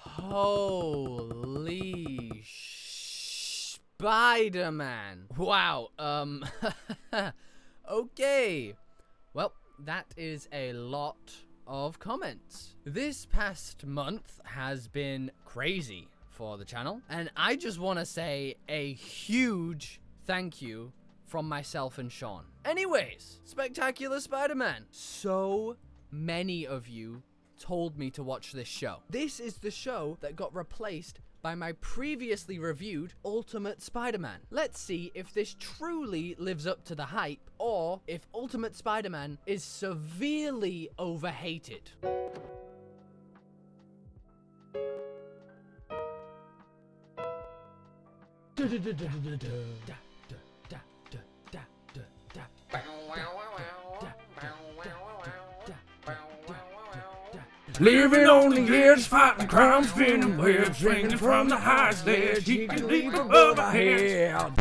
Holy Spider-Man. Wow, okay. Well, that is a lot of comments. This past month has been crazy for the channel, and I just want to say a huge thank you from myself and Sean. Anyways, Spectacular Spiderman. So many of you told me to watch this show. This is the show that got replaced by my previously reviewed Ultimate Spiderman. Let's see if this truly lives up to the hype, or if Ultimate Spiderman is severely overhated. Living on the edge, fighting crime, spinning webs, swinging from the highest ledge. He can leap above our head.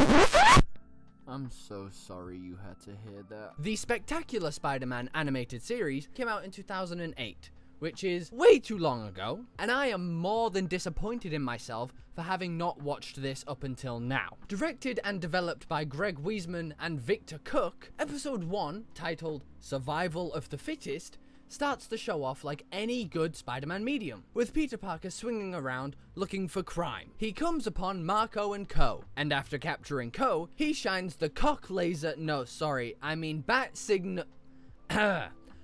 I'm so sorry you had to hear that. The Spectacular Spiderman animated series came out in 2008, which is way too long ago, and I am more than disappointed in myself for having not watched this up until now. Directed and developed by Greg Wiesman and Victor Cook, Episode 1, titled Survival of the Fittest, starts the show off like any good Spider-Man medium, with Peter Parker swinging around looking for crime. He comes upon Marco and Co, and after capturing Co, he shines the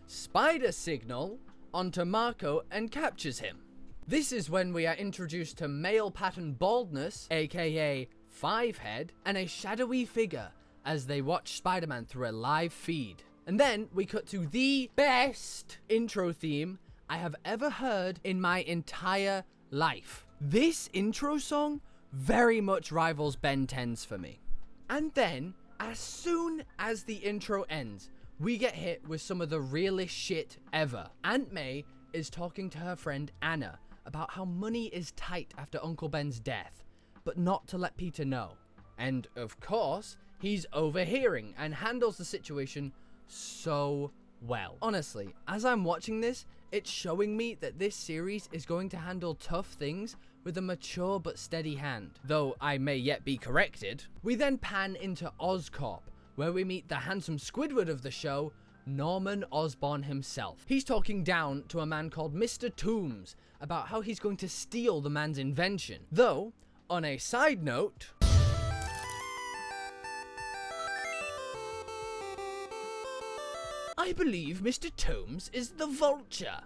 spider signal onto Marco and captures him. This is when we are introduced to male pattern baldness, aka Fivehead, and a shadowy figure as they watch Spider-Man through a live feed. And then we cut to the best intro theme I have ever heard in my entire life. This intro song very much rivals Ben 10's for me. And then, as soon as the intro ends, we get hit with some of the realest shit ever. Aunt May is talking to her friend Anna about how money is tight after Uncle Ben's death, but not to let Peter know. And of course, he's overhearing and handles the situation so well. Honestly, as I'm watching this, it's showing me that this series is going to handle tough things with a mature but steady hand, though I may yet be corrected. We then pan into Oscorp, where we meet the handsome Squidward of the show, Norman Osborn himself. He's talking down to a man called Mr. Toombs about how he's going to steal the man's invention. Though, on a side note, I believe Mr. Toombs is the Vulture.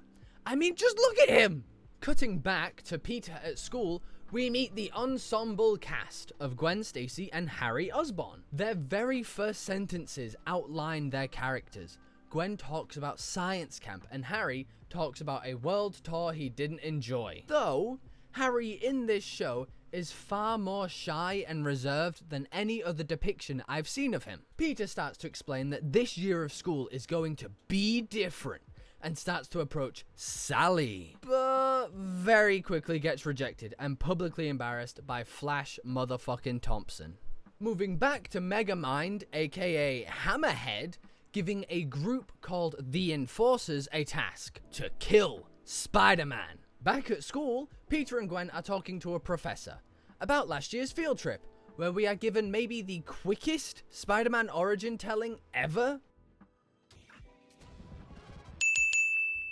I mean, just look at him! Cutting back to Peter at school, we meet the ensemble cast of Gwen Stacy and Harry Osborn. Their very first sentences outline their characters. Gwen talks about science camp, and Harry talks about a world tour he didn't enjoy. Though, Harry in this show is far more shy and reserved than any other depiction I've seen of him. Peter starts to explain that this year of school is going to be different, and starts to approach Sally, but very quickly gets rejected and publicly embarrassed by Flash motherfucking Thompson. Moving back to Megamind, aka Hammerhead, giving a group called the Enforcers a task to kill Spider-Man. Back at school, Peter and Gwen are talking to a professor about last year's field trip, where we are given maybe the quickest Spider-Man origin telling ever.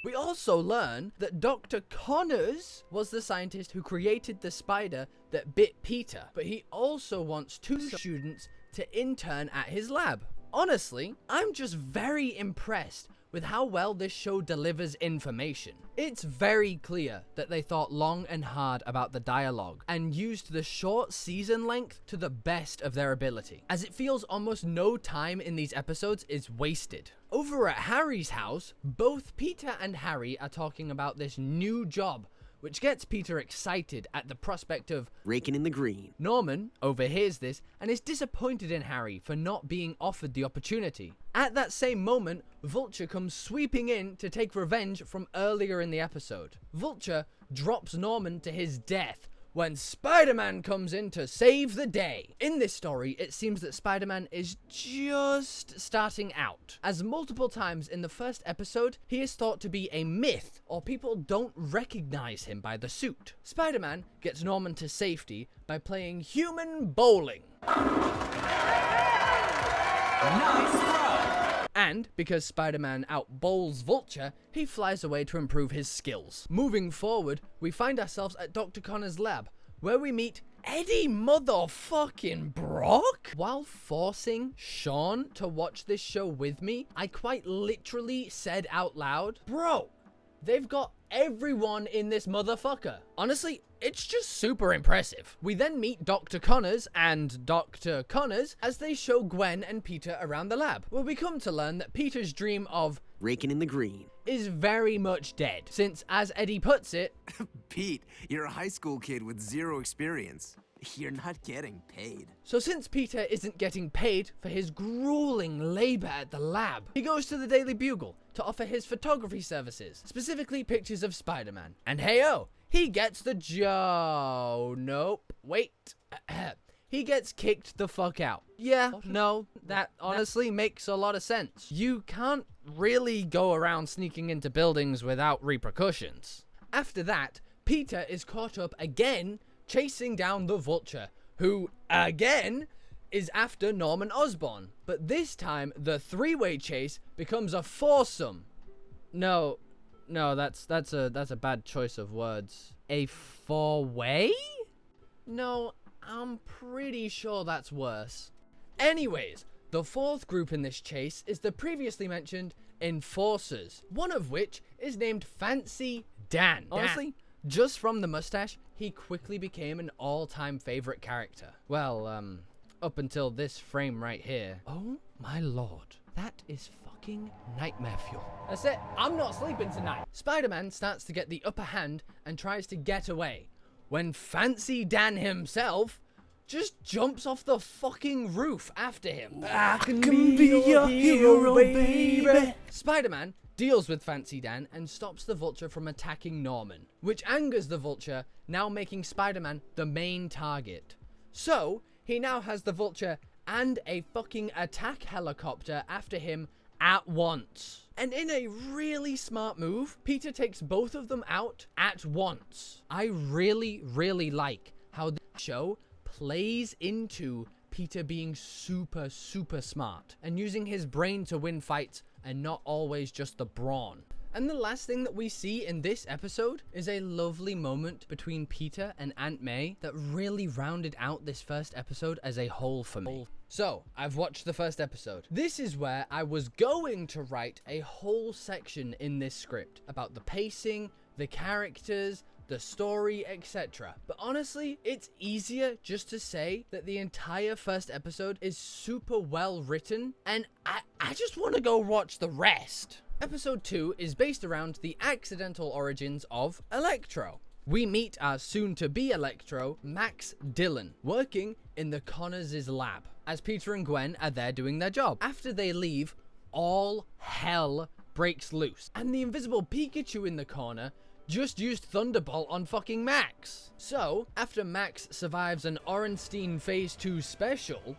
We also learn that Dr. Connors was the scientist who created the spider that bit Peter, but he also wants 2 students to intern at his lab. Honestly, I'm just very impressed with how well this show delivers information. It's very clear that they thought long and hard about the dialogue and used the short season length to the best of their ability, as it feels almost no time in these episodes is wasted. Over at Harry's house, both Peter and Harry are talking about this new job, which gets Peter excited at the prospect of raking in the green. Norman overhears this and is disappointed in Harry for not being offered the opportunity. At that same moment, Vulture comes sweeping in to take revenge from earlier in the episode. Vulture drops Norman to his death when Spider-Man comes in to save the day. In this story, it seems that Spider-Man is just starting out, as multiple times in the first episode, he is thought to be a myth, or people don't recognize him by the suit. Spider-Man gets Norman to safety by playing human bowling. Nice try. And because Spider-Man out-bowls Vulture, he flies away to improve his skills. Moving forward, we find ourselves at Dr. Connor's lab, where we meet Eddie motherfucking Brock? While forcing Sean to watch this show with me, I quite literally said out loud, bro, they've got everyone in this motherfucker. Honestly, it's just super impressive. We then meet Dr. Connors and Dr. Connors as they show Gwen and Peter around the lab, where we come to learn that Peter's dream of raking in the green is very much dead, since, as Eddie puts it, Pete, you're a high school kid with zero experience. You're not getting paid. So since Peter isn't getting paid for his grueling labor at the lab, he goes to the Daily Bugle to offer his photography services, specifically pictures of Spider-Man. And hey-oh, he gets the he gets kicked the fuck out. Yeah, no, that honestly makes a lot of sense. You can't really go around sneaking into buildings without repercussions. After that, Peter is caught up again chasing down the Vulture, who, again, is after Norman Osborn. But this time, the three-way chase becomes a foursome. No, that's a bad choice of words. A four-way? No, I'm pretty sure that's worse. Anyways, the fourth group in this chase is the previously mentioned Enforcers, one of which is named Fancy Dan. Honestly, just from the mustache, he quickly became an all-time favorite character. Well, up until this frame right here. Oh my lord, that is fucking nightmare fuel. That's it, I'm not sleeping tonight. Spider-Man starts to get the upper hand and tries to get away, when Fancy Dan himself just jumps off the fucking roof after him. I can be your hero, baby. Spider-Man deals with Fancy Dan and stops the Vulture from attacking Norman, which angers the Vulture, now making Spider-Man the main target. So, he now has the Vulture and a fucking attack helicopter after him at once. And in a really smart move, Peter takes both of them out at once. I really, really like how the show plays into Peter being super, super smart and using his brain to win fights and not always just the brawn. And the last thing that we see in this episode is a lovely moment between Peter and Aunt May that really rounded out this first episode as a whole for me. So, I've watched the first episode. This is where I was going to write a whole section in this script about the pacing, the characters, the story, etc. But honestly, it's easier just to say that the entire first episode is super well written, and I just want to go watch the rest. Episode 2 is based around the accidental origins of Electro. We meet our soon-to-be Electro, Max Dillon, working in the Connors' lab, as Peter and Gwen are there doing their job. After they leave, all hell breaks loose, and the invisible Pikachu in the corner just used Thunderbolt on fucking Max. So, after Max survives an Orenstein Phase 2 special,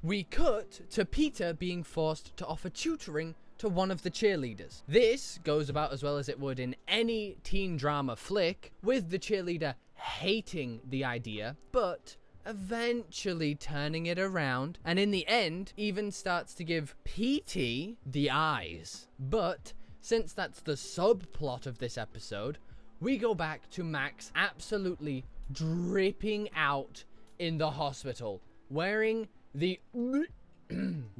we cut to Peter being forced to offer tutoring to one of the cheerleaders. This goes about as well as it would in any teen drama flick, with the cheerleader hating the idea, but eventually turning it around, and in the end, even starts to give PT the eyes. But since that's the subplot of this episode, we go back to Max absolutely dripping out in the hospital, wearing the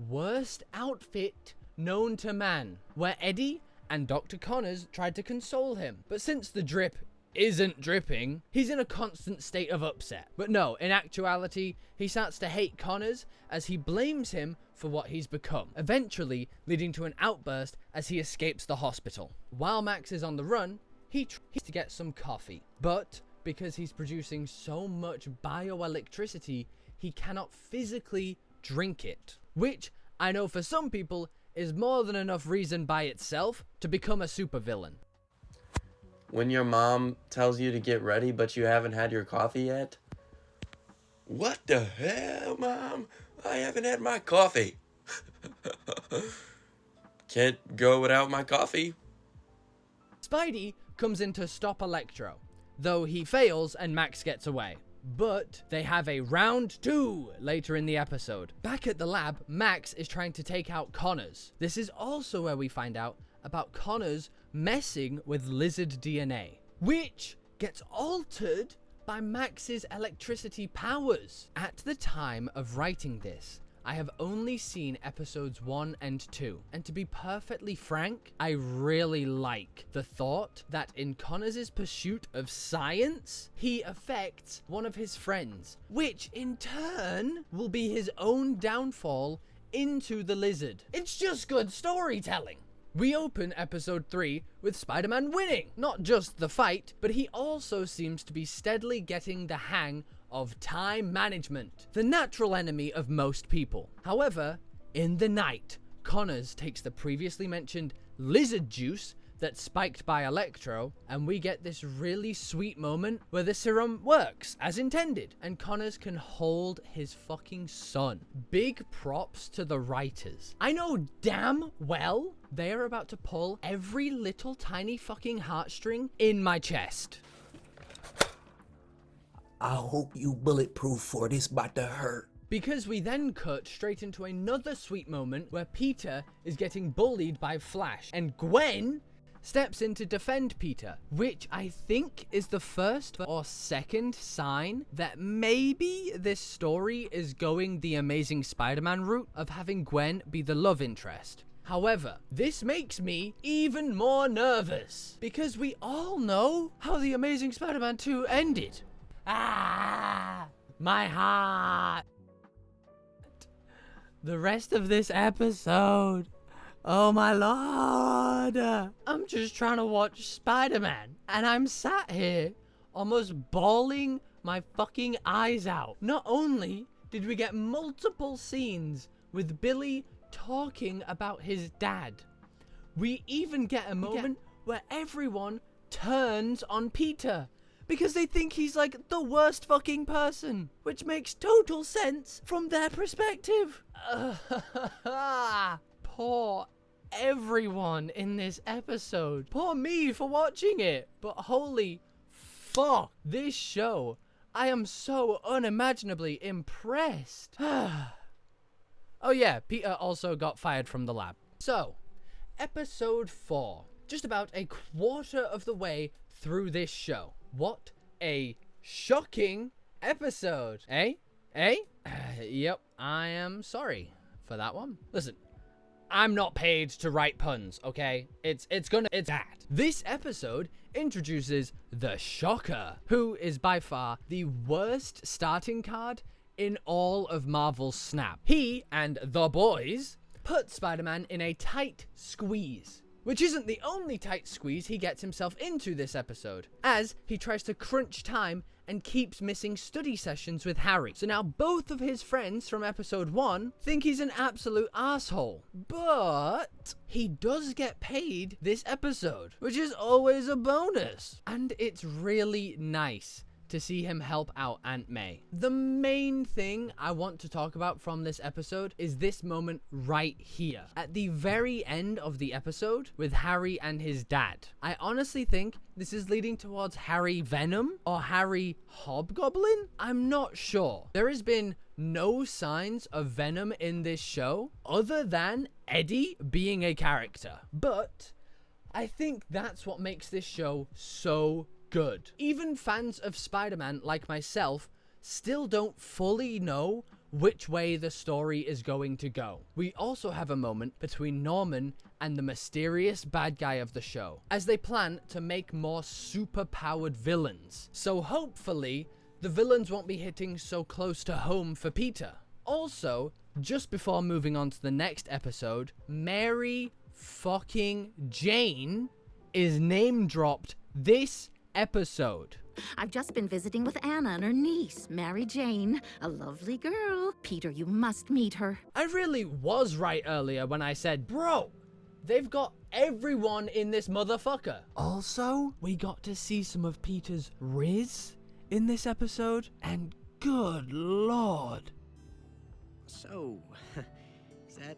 worst outfit known to man, where Eddie and Dr. Connors tried to console him. But since the drip isn't dripping, he's in a constant state of upset. But no, in actuality, he starts to hate Connors as he blames him for what he's become, eventually leading to an outburst as he escapes the hospital. While Max is on the run, he tries to get some coffee, but because he's producing so much bioelectricity, he cannot physically drink it, which I know for some people is more than enough reason by itself to become a supervillain. when your mom tells you to get ready, but you haven't had your coffee yet? What the hell, Mom? I haven't had my coffee. Can't go without my coffee. Spidey comes in to stop Electro, though he fails and Max gets away. But they have a round 2 later in the episode. Back at the lab, Max is trying to take out Connors. This is also where we find out about Connors messing with lizard DNA, which gets altered by Max's electricity powers. At the time of writing this, I have only seen episodes 1 and 2, and to be perfectly frank, I really like the thought that in Connors' pursuit of science, he affects one of his friends, which in turn will be his own downfall into the lizard. It's just good storytelling. We open episode 3 with Spider-Man winning. Not just the fight, but he also seems to be steadily getting the hang of time management, the natural enemy of most people. However, in the night, Connors takes the previously mentioned lizard juice that's spiked by Electro, and we get this really sweet moment where the serum works as intended, and Connors can hold his fucking son. Big props to the writers. I know damn well they are about to pull every little tiny fucking heartstring in my chest. I hope you bulletproof for this about to hurt. Because we then cut straight into another sweet moment where Peter is getting bullied by Flash, and Gwen steps in to defend Peter, which I think is the first or second sign that maybe this story is going the Amazing Spider-Man route of having Gwen be the love interest. However, this makes me even more nervous, because we all know how the Amazing Spider-Man 2 ended. Ah, my heart. The rest of this episode, oh my lord, I'm just trying to watch Spider-Man, and I'm sat here almost bawling my fucking eyes out. Not only did we get multiple scenes with Billy talking about his dad, we even get a moment where everyone turns on Peter because they think he's like the worst fucking person, which makes total sense from their perspective. Poor everyone in this episode. Poor me for watching it. But holy fuck, this show. I am so unimaginably impressed. Oh yeah, Peter also got fired from the lab. So, episode 4. Just about a quarter of the way through this show. What a shocking episode, eh? Yep, I am sorry for that one. Listen, I'm not paid to write puns, okay? It's that. This episode introduces the Shocker, who is by far the worst starting card in all of Marvel's Snap. He and the boys put Spider-Man in a tight squeeze, which isn't the only tight squeeze he gets himself into this episode, as he tries to crunch time and keeps missing study sessions with Harry. So now both of his friends from episode 1 think he's an absolute asshole. But he does get paid this episode, which is always a bonus. And it's really nice to see him help out Aunt May. The main thing I want to talk about from this episode is this moment right here. At the very end of the episode with Harry and his dad. I honestly think this is leading towards Harry Venom or Harry Hobgoblin? I'm not sure. There has been no signs of Venom in this show other than Eddie being a character. But I think that's what makes this show so good. Even fans of Spider-Man like myself still don't fully know which way the story is going to go. We also have a moment between Norman and the mysterious bad guy of the show, as they plan to make more super-powered villains. So hopefully, the villains won't be hitting so close to home for Peter. Also, just before moving on to the next episode, Mary fucking Jane is name-dropped this episode. I've just been visiting with Anna and her niece, Mary Jane. A lovely girl. Peter, you must meet her. I really was right earlier when I said, bro, they've got everyone in this motherfucker. Also, we got to see some of Peter's Riz in this episode, and good lord. So, is that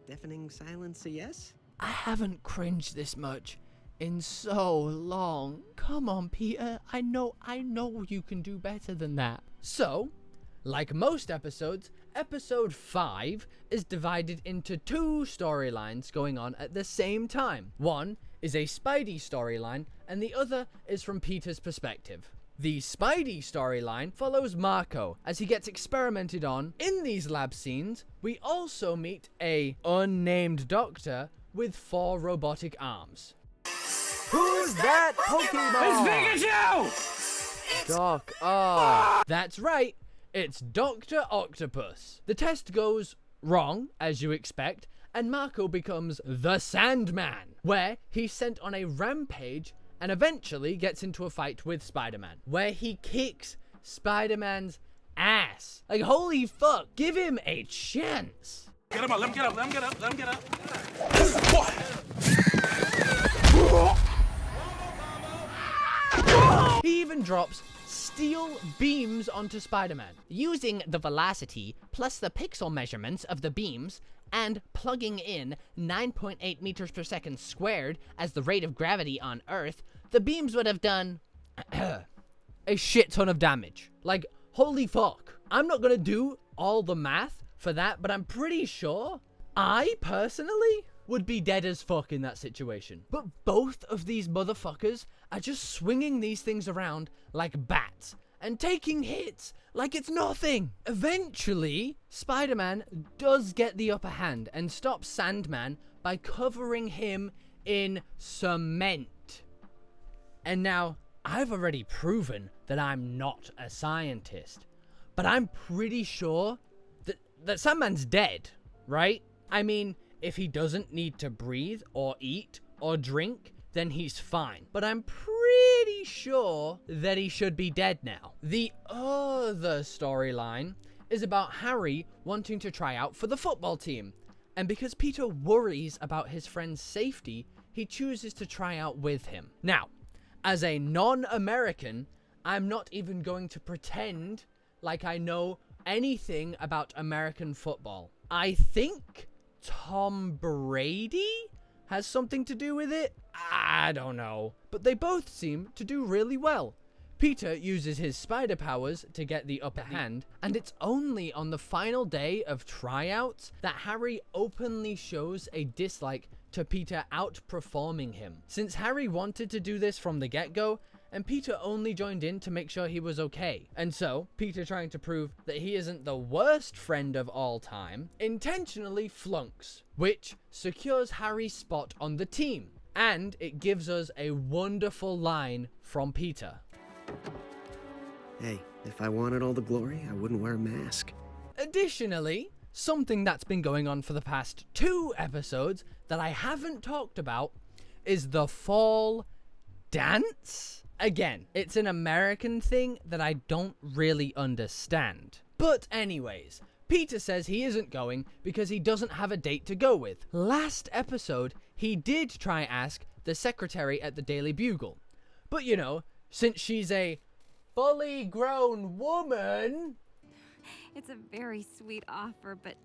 deafening silence a yes? I haven't cringed this much in so long. Come on, Peter. I know you can do better than that. So, like most episodes, episode 5 is divided into 2 storylines going on at the same time. One is a Spidey storyline, and the other is from Peter's perspective. The Spidey storyline follows Marco as he gets experimented on. In these lab scenes, we also meet a unnamed doctor with 4 robotic arms. Who's that Pokemon? It's Pikachu! Doc, that's right, it's Dr. Octopus. The test goes wrong, as you expect, and Marco becomes the Sandman, where he's sent on a rampage and eventually gets into a fight with Spider-Man, where he kicks Spider-Man's ass. Like, holy fuck, give him a chance. Get him up, let him get up, let him get up, let him get up. He even drops steel beams onto Spider-Man. Using the velocity plus the pixel measurements of the beams and plugging in 9.8 meters per second squared as the rate of gravity on Earth, the beams would have done a shit ton of damage. Like, holy fuck. I'm not gonna do all the math for that, but I'm pretty sure I personally would be dead as fuck in that situation. But both of these motherfuckers are just swinging these things around like bats and taking hits like it's nothing. Eventually, Spider-Man does get the upper hand and stops Sandman by covering him in cement. And now, I've already proven that I'm not a scientist, but I'm pretty sure that Sandman's dead, right? I mean, if he doesn't need to breathe or eat or drink, then he's fine. But I'm pretty sure that he should be dead now. The other storyline is about Harry wanting to try out for the football team. And because Peter worries about his friend's safety, he chooses to try out with him. Now, as a non-American, I'm not even going to pretend like I know anything about American football. I think Tom Brady has something to do with it? I don't know. But they both seem to do really well. Peter uses his spider powers to get the upper hand, and it's only on the final day of tryouts that Harry openly shows a dislike to Peter outperforming him. Since Harry wanted to do this from the get-go, and Peter only joined in to make sure he was okay. And so, Peter, trying to prove that he isn't the worst friend of all time, intentionally flunks, which secures Harry's spot on the team. And it gives us a wonderful line from Peter. Hey, if I wanted all the glory, I wouldn't wear a mask. Additionally, something that's been going on for the past 2 episodes that I haven't talked about is the fall dance. Again, it's an American thing that I don't really understand. But anyways, Peter says he isn't going because he doesn't have a date to go with. Last episode, he did try ask the secretary at the Daily Bugle. But you know, since she's a fully grown woman... It's a very sweet offer, but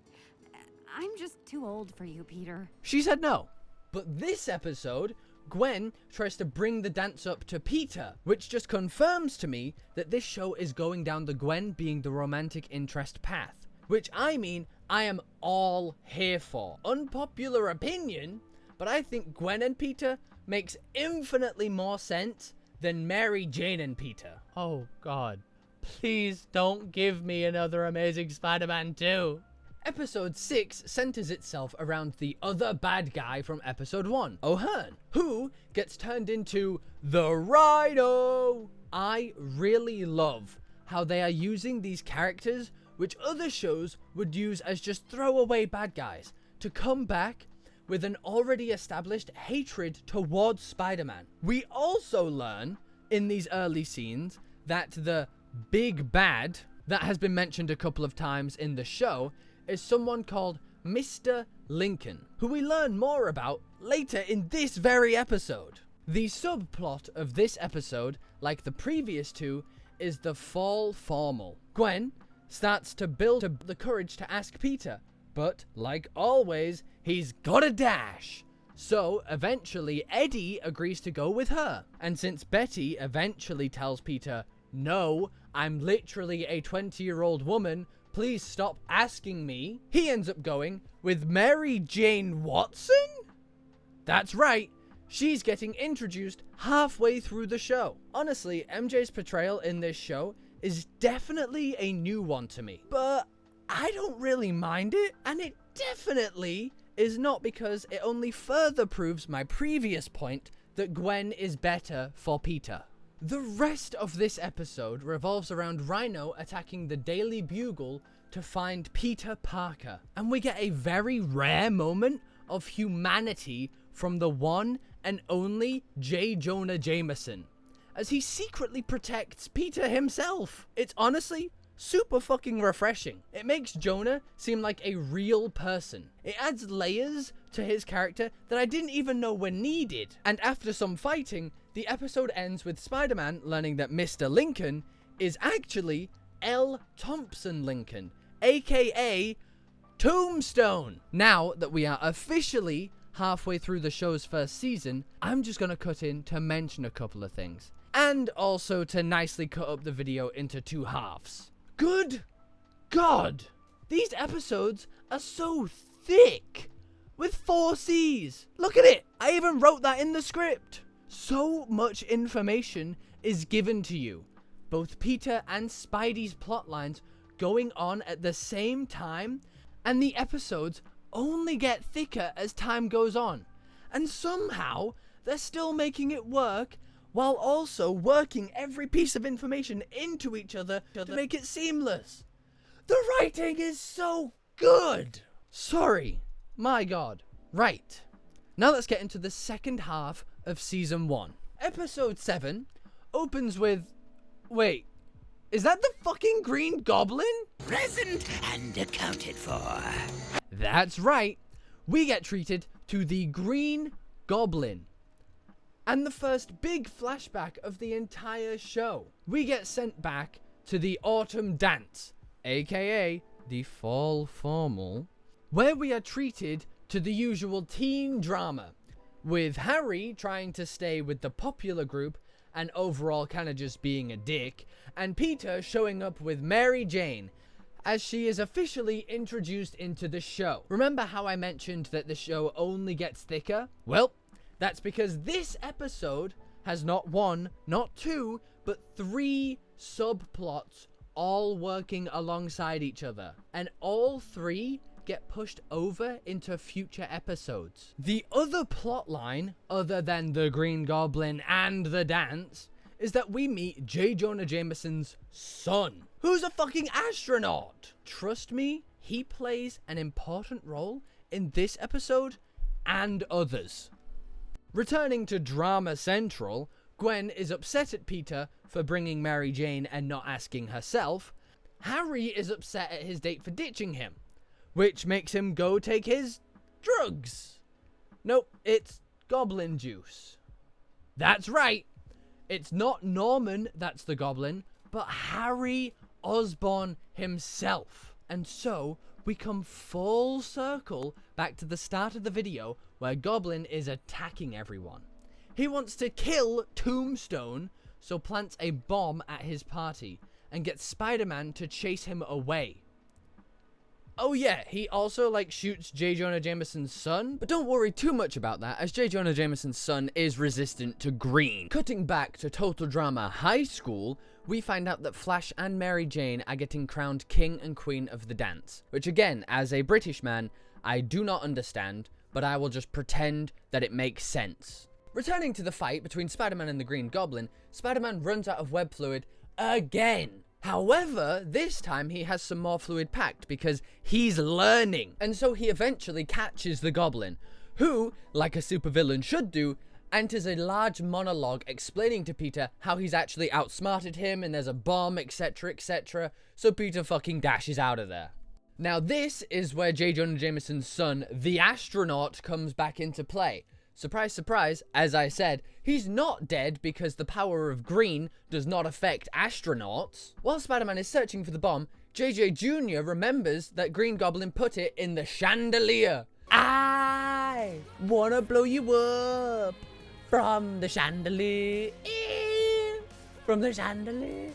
I'm just too old for you, Peter. She said no. But this episode, Gwen tries to bring the dance up to Peter, which just confirms to me that this show is going down the Gwen being the romantic interest path. Which, I mean, I am all here for. Unpopular opinion, but I think Gwen and Peter makes infinitely more sense than Mary Jane and Peter. Oh god. Please don't give me another Amazing Spider-Man 2. Episode 6 centers itself around the other bad guy from episode 1, O'Hearn, who gets turned into the Rhino. I really love how they are using these characters which other shows would use as just throwaway bad guys to come back with an already established hatred towards Spider-Man. We also learn in these early scenes that the big bad that has been mentioned a couple of times in the show is someone called Mr. Lincoln, who we learn more about later in this very episode. The subplot of this episode, like the previous two, is the fall formal. Gwen starts to build the courage to ask Peter, but like always, he's gotta dash. So eventually Eddie agrees to go with her. And since Betty eventually tells Peter, "No, I'm literally a 20-year-old woman, please stop asking me," he ends up going with Mary Jane Watson? That's right, she's getting introduced halfway through the show. Honestly, MJ's portrayal in this show is definitely a new one to me, but I don't really mind it, and it definitely is not because it only further proves my previous point that Gwen is better for Peter. The rest of this episode revolves around Rhino attacking the Daily Bugle to find Peter Parker, and we get a very rare moment of humanity from the one and only J. Jonah Jameson, as he secretly protects Peter himself. It's honestly super fucking refreshing. It makes Jonah seem like a real person. It adds layers to his character that I didn't even know were needed. And after some fighting, the episode ends with Spider-Man learning that Mr. Lincoln is actually L. Thompson Lincoln, aka Tombstone. Now that we are officially halfway through the show's first season, I'm just gonna cut in to mention a couple of things, and also to nicely cut up the video into two halves. Good God, these episodes are so thick, with 4 C's. Look at it, I even wrote that in the script. So much information is given to you, both Peter and Spidey's plotlines going on at the same time, and the episodes only get thicker as time goes on, and somehow they're still making it work while also working every piece of information into each other to make it seamless. The writing is so good. Sorry, my God. Right, now let's get into the second half of season 1. Episode 7 opens with, wait, is that the fucking Green Goblin? Present and accounted for. That's right, we get treated to the Green Goblin. And the first big flashback of the entire show. We get sent back to the Autumn Dance, aka the Fall Formal, where we are treated to the usual teen drama, with Harry trying to stay with the popular group and overall kind of just being a dick, and Peter showing up with Mary Jane, as she is officially introduced into the show. Remember how I mentioned that the show only gets thicker? Well, that's because this episode has not 1, not 2, but 3 subplots all working alongside each other. And all 3 get pushed over into future episodes. The other plot line, other than the Green Goblin and the dance, is that we meet J. Jonah Jameson's son, who's a fucking astronaut. Trust me, he plays an important role in this episode and others. Returning to Drama Central, Gwen is upset at Peter for bringing Mary Jane and not asking herself. Harry is upset at his date for ditching him, which makes him go take his drugs. Nope, it's goblin juice. That's right, it's not Norman that's the goblin, but Harry Osborn himself. And so we come full circle back to the start of the video where Goblin is attacking everyone. He wants to kill Tombstone, so plants a bomb at his party and gets Spider-Man to chase him away. Oh yeah, he also shoots J. Jonah Jameson's son, but don't worry too much about that, as J. Jonah Jameson's son is resistant to green. Cutting back to Total Drama High School, we find out that Flash and Mary Jane are getting crowned king and queen of the dance, which again, as a British man, I do not understand, but I will just pretend that it makes sense. Returning to the fight between Spider-Man and the Green Goblin, Spider-Man runs out of web fluid again. However, this time he has some more fluid packed because he's learning, and so he eventually catches the Goblin, who, like a supervillain should do, enters a large monologue explaining to Peter how he's actually outsmarted him and there's a bomb, etc, etc, so Peter fucking dashes out of there. Now this is where J. Jonah Jameson's son, the astronaut, comes back into play. Surprise, surprise, as I said, he's not dead because the power of green does not affect astronauts. While Spider-Man is searching for the bomb, JJ Jr. remembers that Green Goblin put it in the chandelier. I wanna blow you up from the chandelier, from the chandelier.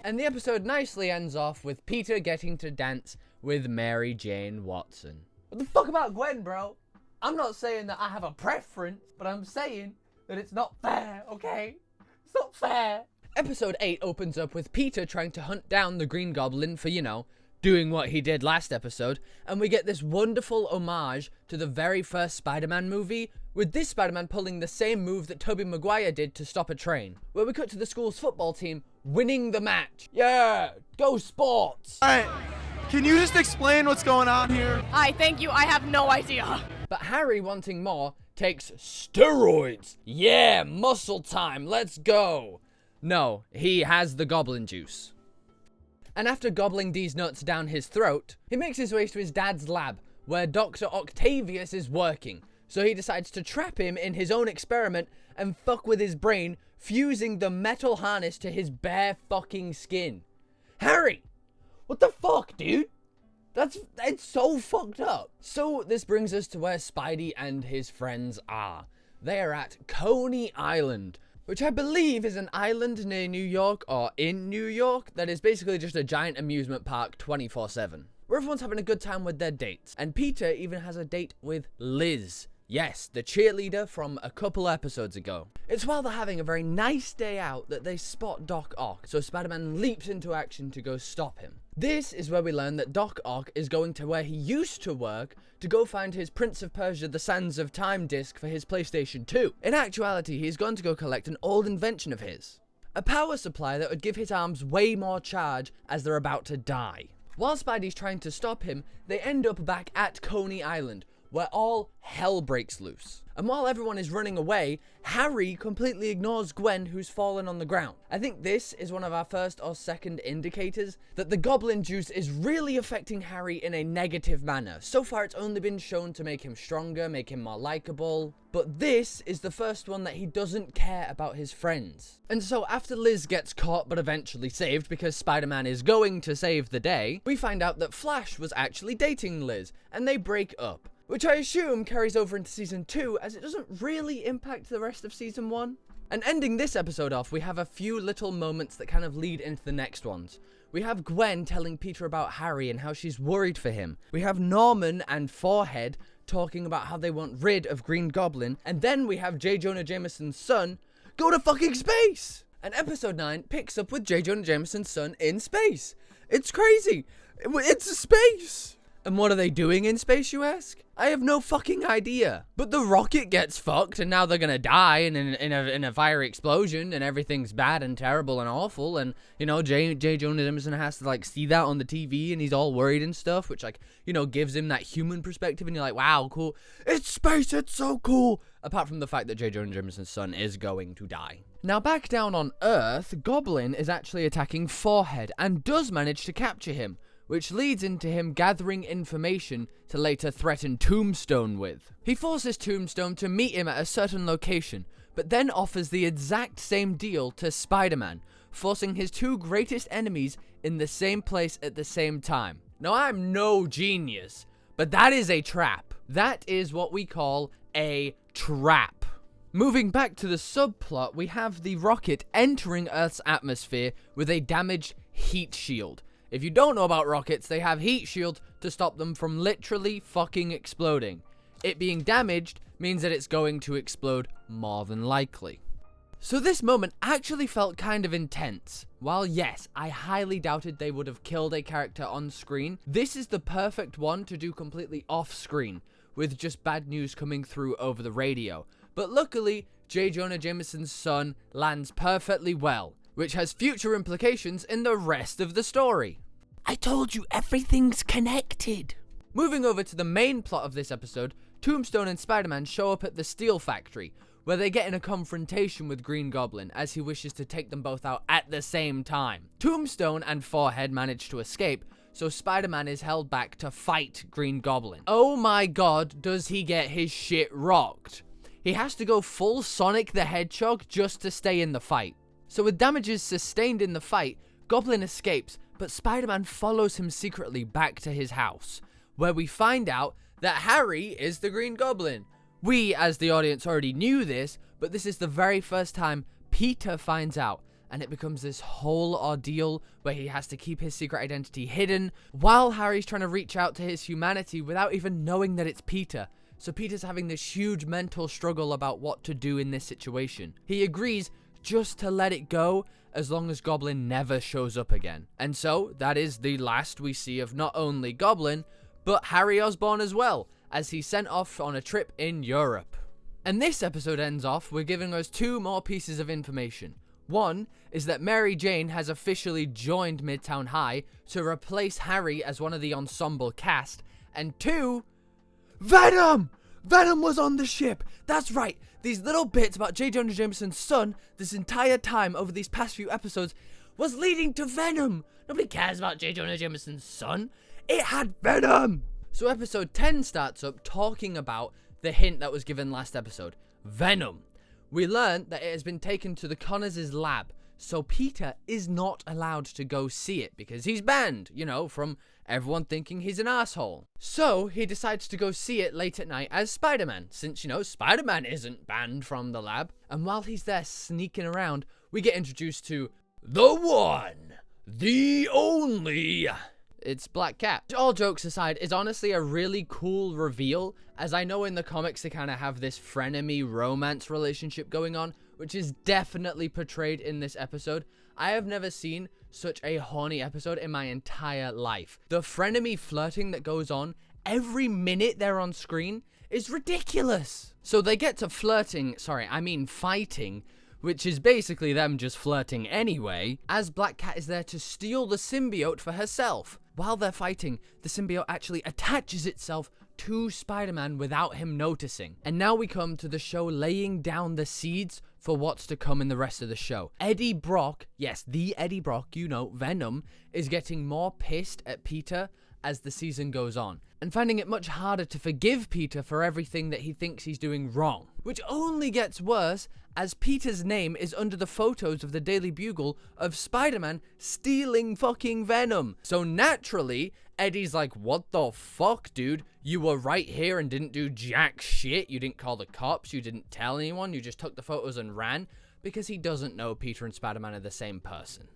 And the episode nicely ends off with Peter getting to dance with Mary Jane Watson. What the fuck about Gwen, bro? I'm not saying that I have a preference, but I'm saying that it's not fair, okay? It's not fair. Episode 8 opens up with Peter trying to hunt down the Green Goblin for, you know, doing what he did last episode, and we get this wonderful homage to the very first Spider-Man movie, with this Spider-Man pulling the same move that Tobey Maguire did to stop a train, where we cut to the school's football team winning the match. Yeah, go sports! Alright, can you just explain what's going on here? Thank you, I have no idea. But Harry, wanting more, takes steroids. Yeah, muscle time, let's go. No, he has the goblin juice. And after gobbling these nuts down his throat, he makes his way to his dad's lab, where Dr. Octavius is working. So he decides to trap him in his own experiment and fuck with his brain, fusing the metal harness to his bare fucking skin. Harry! What the fuck, dude? It's so fucked up. So this brings us to where Spidey and his friends are. They are at Coney Island, which I believe is an island near New York or in New York that is basically just a giant amusement park 24/7, where everyone's having a good time with their dates. And Peter even has a date with Liz. Yes, the cheerleader from a couple episodes ago. It's while they're having a very nice day out that they spot Doc Ock, so Spider-Man leaps into action to go stop him. This is where we learn that Doc Ock is going to where he used to work to go find his Prince of Persia The Sands of Time disc for his PlayStation 2. In actuality, he's gone to go collect an old invention of his. A power supply that would give his arms way more charge as they're about to die. While Spidey's trying to stop him, they end up back at Coney Island, where all hell breaks loose. And while everyone is running away, Harry completely ignores Gwen, who's fallen on the ground. I think this is one of our first or second indicators that the goblin juice is really affecting Harry in a negative manner. So far it's only been shown to make him stronger, make him more likable, but this is the first one that he doesn't care about his friends. And so after Liz gets caught but eventually saved because Spider-Man is going to save the day, we find out that Flash was actually dating Liz, and they break up. Which I assume carries over into Season 2, as it doesn't really impact the rest of Season 1. And ending this episode off, we have a few little moments that kind of lead into the next ones. We have Gwen telling Peter about Harry and how she's worried for him. We have Norman and Forehead talking about how they want rid of Green Goblin. And then we have J. Jonah Jameson's son go to fucking space! And episode 9 picks up with J. Jonah Jameson's son in space. It's crazy! It's space! And what are they doing in space, you ask? I have no fucking idea. But the rocket gets fucked, and now they're gonna die in a fiery explosion, and everything's bad and terrible and awful, and, you know, J. Jonah Jameson has to, like, see that on the TV, and he's all worried and stuff, which, like, you know, gives him that human perspective, and you're like, wow, cool. It's space, it's so cool! Apart from the fact that J. Jonah Jameson's son is going to die. Now, back down on Earth, Goblin is actually attacking Forehead, and does manage to capture him, which leads into him gathering information to later threaten Tombstone with. He forces Tombstone to meet him at a certain location, but then offers the exact same deal to Spider-Man, forcing his two greatest enemies in the same place at the same time. Now, I'm no genius, but that is a trap. That is what we call a trap. Moving back to the subplot, we have the rocket entering Earth's atmosphere with a damaged heat shield. If you don't know about rockets, they have heat shields to stop them from literally fucking exploding. It being damaged means that it's going to explode more than likely. So this moment actually felt kind of intense. While yes, I highly doubted they would have killed a character on screen, this is the perfect one to do completely off screen, with just bad news coming through over the radio. But luckily, J. Jonah Jameson's son lands perfectly well, which has future implications in the rest of the story. I told you everything's connected. Moving over to the main plot of this episode, Tombstone and Spider-Man show up at the steel factory, where they get in a confrontation with Green Goblin as he wishes to take them both out at the same time. Tombstone and Forehead manage to escape, so Spider-Man is held back to fight Green Goblin. Oh my god, does he get his shit rocked. He has to go full Sonic the Hedgehog just to stay in the fight. So with damages sustained in the fight, Goblin escapes, but Spider-Man follows him secretly back to his house, where we find out that Harry is the Green Goblin. We, as the audience, already knew this, but this is the very first time Peter finds out, and it becomes this whole ordeal where he has to keep his secret identity hidden, while Harry's trying to reach out to his humanity without even knowing that it's Peter. So Peter's having this huge mental struggle about what to do in this situation. He agrees just to let it go as long as Goblin never shows up again. And so that is the last we see of not only Goblin, but Harry Osborn as well, as he's sent off on a trip in Europe. And this episode ends off with giving us 2 more pieces of information. One is that Mary Jane has officially joined Midtown High to replace Harry as one of the ensemble cast, and 2, Venom! Venom was on the ship! That's right, these little bits about J. Jonah Jameson's son this entire time over these past few episodes was leading to Venom! Nobody cares about J. Jonah Jameson's son. It had Venom! So episode 10 starts up talking about the hint that was given last episode, Venom. We learned that it has been taken to the Connors' lab, so Peter is not allowed to go see it because he's banned, you know, from everyone thinking he's an asshole. So he decides to go see it late at night as Spider-Man, since, you know, Spider-Man isn't banned from the lab. And while he's there sneaking around, we get introduced to the one, the only. It's Black Cat. All jokes aside, is honestly a really cool reveal, as I know in the comics they kind of have this frenemy romance relationship going on, which is definitely portrayed in this episode. I have never seen such a horny episode in my entire life. The frenemy flirting that goes on every minute they're on screen is ridiculous. So they get to fighting, which is basically them just flirting anyway, as Black Cat is there to steal the symbiote for herself. While they're fighting, the symbiote actually attaches itself to Spider-Man without him noticing. And now we come to the show laying down the seeds for what's to come in the rest of the show. Eddie Brock, yes, the Eddie Brock, you know, Venom, is getting more pissed at Peter as the season goes on, and finding it much harder to forgive Peter for everything that he thinks he's doing wrong. Which only gets worse as Peter's name is under the photos of the Daily Bugle of Spider-Man stealing fucking Venom. So naturally, Eddie's like, what the fuck, dude? You were right here and didn't do jack shit. You didn't call the cops. You didn't tell anyone. You just took the photos and ran, because he doesn't know Peter and Spider-Man are the same person.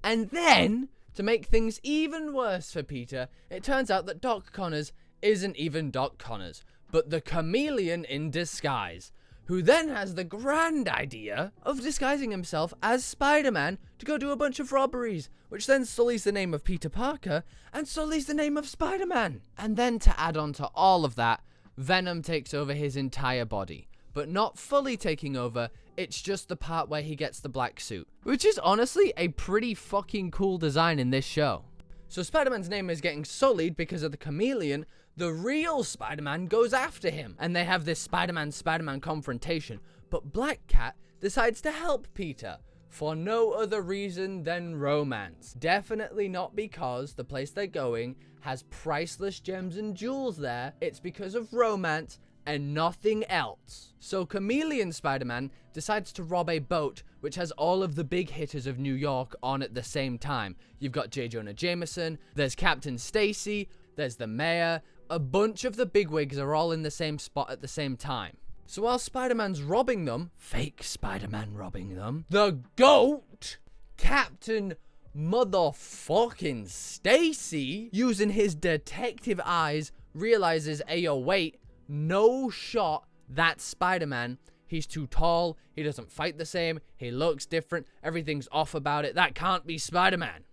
And then, to make things even worse for Peter, it turns out that Doc Connors isn't even Doc Connors, but the chameleon in disguise, who then has the grand idea of disguising himself as Spider-Man to go do a bunch of robberies, which then sullies the name of Peter Parker and sullies the name of Spider-Man. And then to add on to all of that, Venom takes over his entire body, but not fully taking over, it's just the part where he gets the black suit, which is honestly a pretty fucking cool design in this show. So Spider-Man's name is getting sullied because of the chameleon. The real Spider-Man goes after him, and they have this Spider-Man confrontation, but Black Cat decides to help Peter for no other reason than romance. Definitely not because the place they're going has priceless gems and jewels there. It's because of romance and nothing else. So Chameleon Spider-Man decides to rob a boat which has all of the big hitters of New York on at the same time. You've got J. Jonah Jameson, there's Captain Stacy, there's the mayor. A bunch of the bigwigs are all in the same spot at the same time. So while Spider-Man's robbing them, fake Spider-Man robbing them, the GOAT, Captain motherfucking Stacy, using his detective eyes, realizes, ayo, wait, no shot, that's Spider-Man. He's too tall, he doesn't fight the same, he looks different, everything's off about it, that can't be Spider-Man.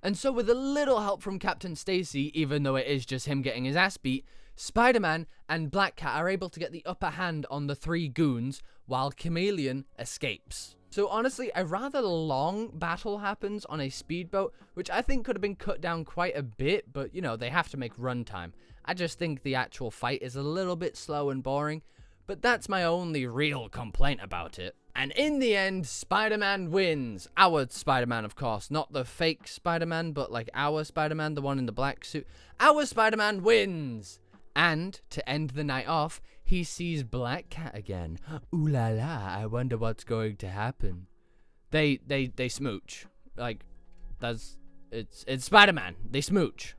And so with a little help from Captain Stacy, even though it is just him getting his ass beat, Spider-Man and Black Cat are able to get the upper hand on the 3 goons, while Chameleon escapes. So honestly, a rather long battle happens on a speedboat, which I think could have been cut down quite a bit, but you know, they have to make runtime. I just think the actual fight is a little bit slow and boring, but that's my only real complaint about it. And in the end, Spider-Man wins. Our Spider-Man, of course, not the fake Spider-Man, but like our Spider-Man, the one in the black suit. Our Spider-Man wins! And, to end the night off, he sees Black Cat again. Ooh la la, I wonder what's going to happen. They smooch. Like, it's Spider-Man. They smooch.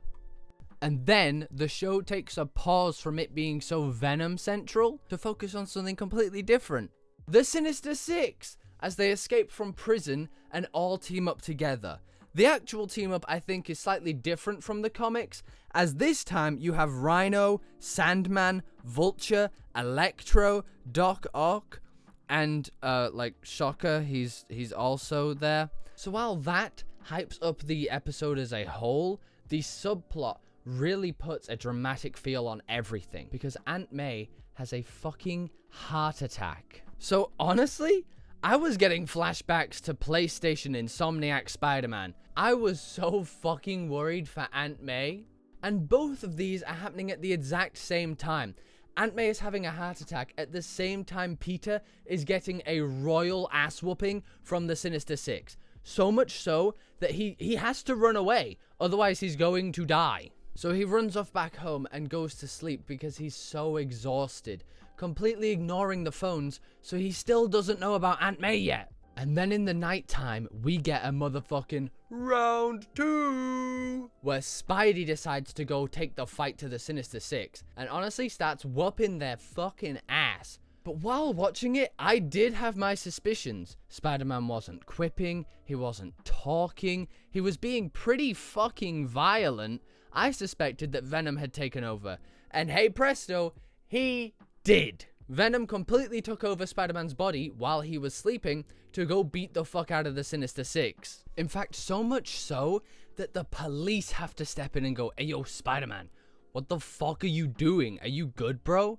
And then, the show takes a pause from it being so Venom-central to focus on something completely different. The Sinister Six, as they escape from prison and all team up together. The actual team up, I think, is slightly different from the comics, as this time you have Rhino, Sandman, Vulture, Electro, Doc Ock, and like Shocker, he's also there. So while that hypes up the episode as a whole, the subplot really puts a dramatic feel on everything, because Aunt May has a fucking heart attack. So honestly, I was getting flashbacks to PlayStation Insomniac Spider-Man. I was so fucking worried for Aunt May. And both of these are happening at the exact same time. Aunt May is having a heart attack at the same time Peter is getting a royal ass whooping from the Sinister Six. So much so that he has to run away, otherwise he's going to die. So he runs off back home and goes to sleep because he's so exhausted, completely ignoring the phones, so he still doesn't know about Aunt May yet. And then in the nighttime, we get a motherfucking round 2, where Spidey decides to go take the fight to the Sinister Six, and honestly starts whooping their fucking ass. But while watching it, I did have my suspicions. Spider-Man wasn't quipping, he wasn't talking, he was being pretty fucking violent. I suspected that Venom had taken over, and hey presto, he did. Venom completely took over Spider-Man's body while he was sleeping to go beat the fuck out of the Sinister Six. In fact, so much so that the police have to step in and go, "Hey yo, Spider-Man, what the fuck are you doing? Are you good, bro?"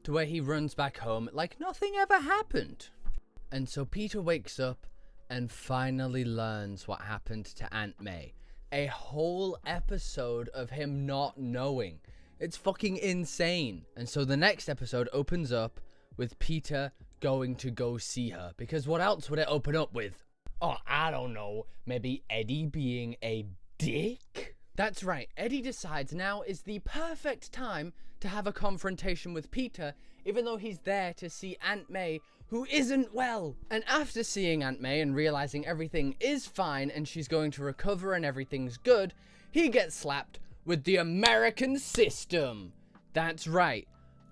To where he runs back home like nothing ever happened. And so Peter wakes up and finally learns what happened to Aunt May. A whole episode of him not knowing. It's fucking insane. And so the next episode opens up with Peter going to go see her. Because what else would it open up with? Oh, I don't know. Maybe Eddie being a dick? That's right. Eddie decides now is the perfect time to have a confrontation with Peter, even though he's there to see Aunt May, who isn't well. And after seeing Aunt May and realizing everything is fine and she's going to recover and everything's good, he gets slapped with the American system. That's right,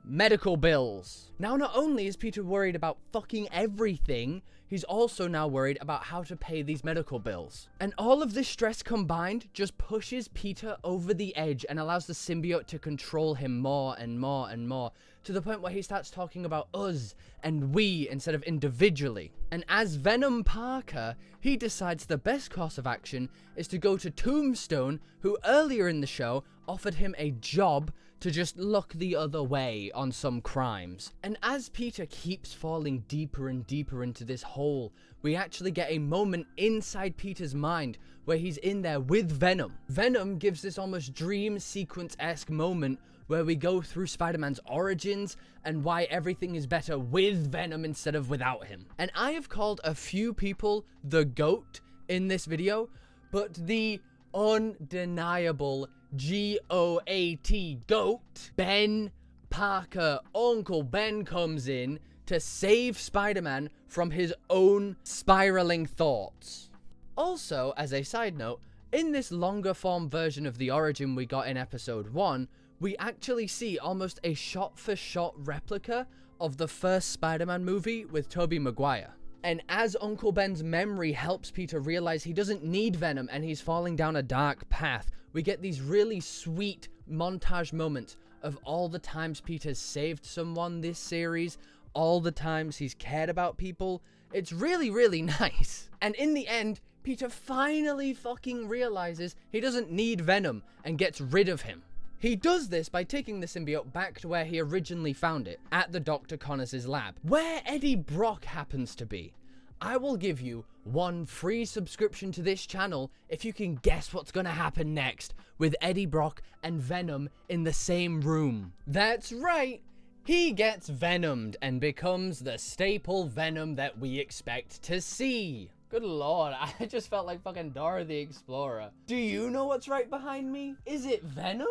medical bills. Now, not only is Peter worried about fucking everything, he's also now worried about how to pay these medical bills. And all of this stress combined just pushes Peter over the edge and allows the symbiote to control him more and more and more, to the point where he starts talking about us and we instead of individually. And as Venom Parker, he decides the best course of action is to go to Tombstone, who earlier in the show offered him a job to just look the other way on some crimes. And as Peter keeps falling deeper and deeper into this hole, we actually get a moment inside Peter's mind where he's in there with Venom. Venom gives this almost dream sequence-esque moment where we go through Spider-Man's origins and why everything is better with Venom instead of without him. And I have called a few people the GOAT in this video, but the undeniable G-O-A-T GOAT, Ben Parker, Uncle Ben, comes in to save Spider-Man from his own spiraling thoughts. Also, as a side note, in this longer form version of the origin we got in episode 1, we actually see almost a shot-for-shot replica of the first Spider-Man movie with Tobey Maguire. And as Uncle Ben's memory helps Peter realize he doesn't need Venom and he's falling down a dark path, we get these really sweet montage moments of all the times Peter's saved someone this series, all the times he's cared about people. It's really, really nice. And in the end, Peter finally fucking realizes he doesn't need Venom and gets rid of him. He does this by taking the symbiote back to where he originally found it, at the Dr. Connors' lab, where Eddie Brock happens to be. I will give you one free subscription to this channel if you can guess what's gonna happen next with Eddie Brock and Venom in the same room. That's right, He gets venomed and becomes the staple Venom that we expect to see. Good lord, I just felt like fucking Dora the Explorer. Do you know what's right behind me? Is it Venom?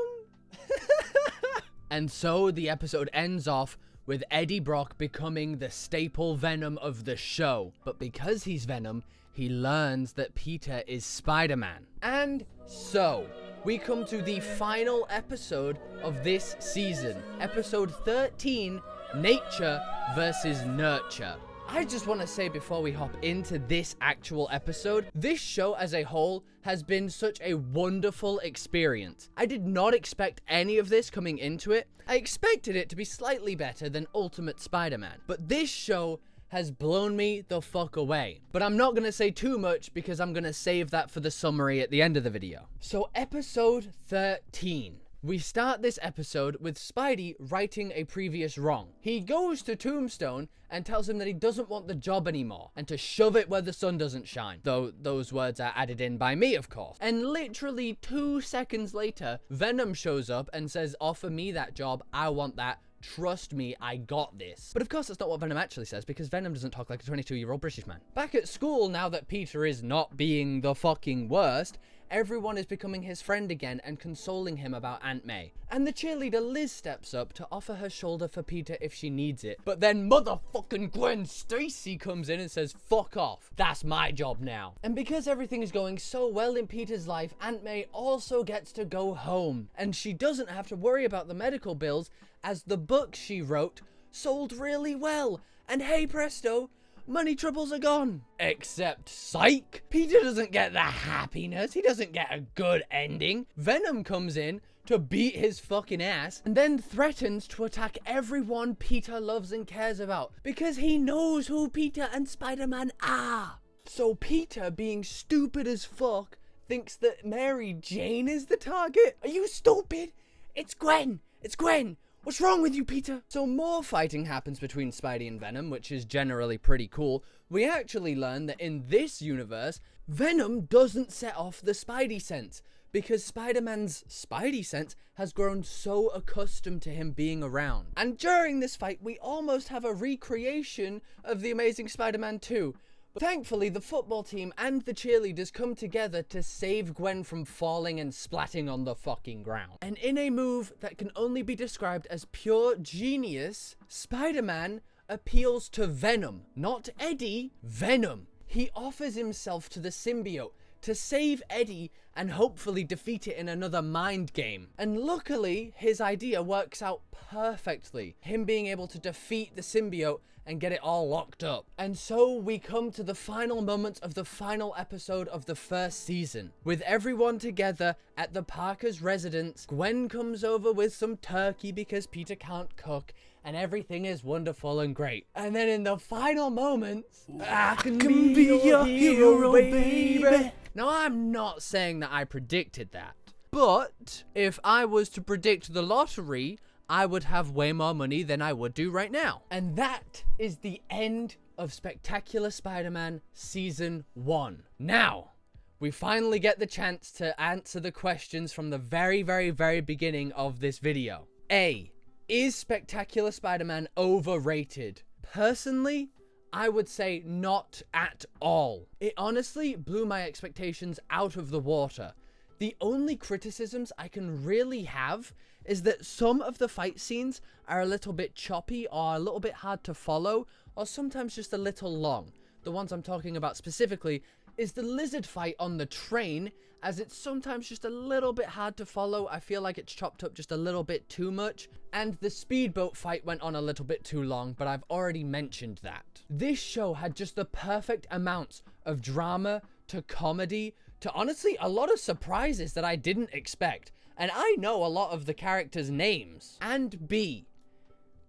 And so the episode ends off with Eddie Brock becoming the staple Venom of the show. But because he's Venom, he learns that Peter is Spider-Man. And so, we come to the final episode of this season. Episode 13, Nature versus Nurture. I just want to say before we hop into this actual episode, this show as a whole has been such a wonderful experience. I did not expect any of this coming into it. I expected it to be slightly better than Ultimate Spider-Man, but this show has blown me the fuck away. But I'm not going to say too much because I'm going to save that for the summary at the end of the video. So episode 13. We start this episode with Spidey righting a previous wrong. He goes to Tombstone and tells him that he doesn't want the job anymore and to shove it where the sun doesn't shine. Though those words are added in by me, of course. And literally 2 seconds later, Venom shows up and says, offer me that job, I want that. Trust me, I got this. But of course that's not what Venom actually says, because Venom doesn't talk like a 22-year-old British man. Back at school, now that Peter is not being the fucking worst, everyone is becoming his friend again and consoling him about Aunt May. And the cheerleader Liz steps up to offer her shoulder for Peter if she needs it. But then motherfucking Gwen Stacy comes in and says, fuck off, that's my job now. And because everything is going so well in Peter's life, Aunt May also gets to go home. And she doesn't have to worry about the medical bills, as the book she wrote sold really well. And hey presto, money troubles are gone. Except, psych, Peter doesn't get the happiness. He doesn't get a good ending. Venom comes in to beat his fucking ass and then threatens to attack everyone Peter loves and cares about because he knows who Peter and Spider-Man are. So Peter, being stupid as fuck, thinks that Mary Jane is the target. Are you stupid? It's Gwen. It's Gwen. What's wrong with you, Peter? So more fighting happens between Spidey and Venom, which is generally pretty cool. We actually learn that in this universe, Venom doesn't set off the Spidey sense, because Spider-Man's Spidey sense has grown so accustomed to him being around. And during this fight, we almost have a recreation of The Amazing Spider-Man 2. But thankfully, the football team and the cheerleaders come together to save Gwen from falling and splatting on the fucking ground. And in a move that can only be described as pure genius, Spider-Man appeals to Venom. Not Eddie, Venom. He offers himself to the symbiote to save Eddie and hopefully defeat it in another mind game. And luckily, his idea works out perfectly. Him being able to defeat the symbiote and get it all locked up. And so we come to the final moments of the final episode of the first season. With everyone together at the Parker's residence, Gwen comes over with some turkey because Peter can't cook, and everything is wonderful and great. And then in the final moments, I can be your hero, baby. Now, I'm not saying that I predicted that, but if I was to predict the lottery, I would have way more money than I would do right now. And that is the end of Spectacular Spider-Man Season 1. Now, we finally get the chance to answer the questions from the very, very, very beginning of this video. A, is Spectacular Spider-Man overrated? Personally, I would say not at all. It honestly blew my expectations out of the water. The only criticisms I can really have is that some of the fight scenes are a little bit choppy or a little bit hard to follow, or sometimes just a little long. The ones I'm talking about specifically is the lizard fight on the train, as it's sometimes just a little bit hard to follow. I feel like it's chopped up just a little bit too much. And the speedboat fight went on a little bit too long, but I've already mentioned that. This show had just the perfect amounts of drama to comedy to honestly a lot of surprises that I didn't expect. And I know a lot of the characters' names. And B,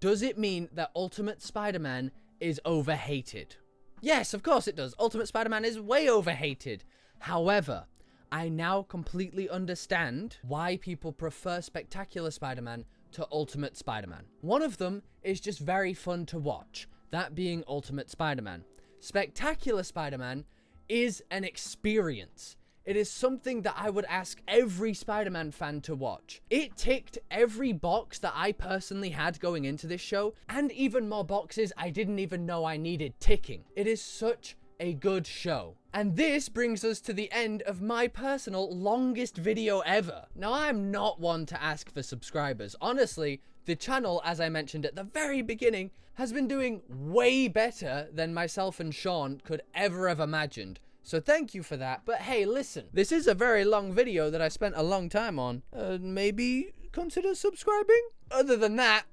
does it mean that Ultimate Spider-Man is overhated? Yes, of course it does. Ultimate Spider-Man is way overhated. However, I now completely understand why people prefer Spectacular Spider-Man to Ultimate Spider-Man. One of them is just very fun to watch, that being Ultimate Spider-Man. Spectacular Spider-Man is an experience. It is something that I would ask every Spider-Man fan to watch. It ticked every box that I personally had going into this show, and even more boxes I didn't even know I needed ticking. It is such a good show. And this brings us to the end of my personal longest video ever. Now, I'm not one to ask for subscribers. Honestly, the channel, as I mentioned at the very beginning, has been doing way better than myself and Sean could ever have imagined. So thank you for that. But hey, listen, this is a very long video that I spent a long time on. Maybe consider subscribing? Other than that,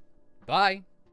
bye.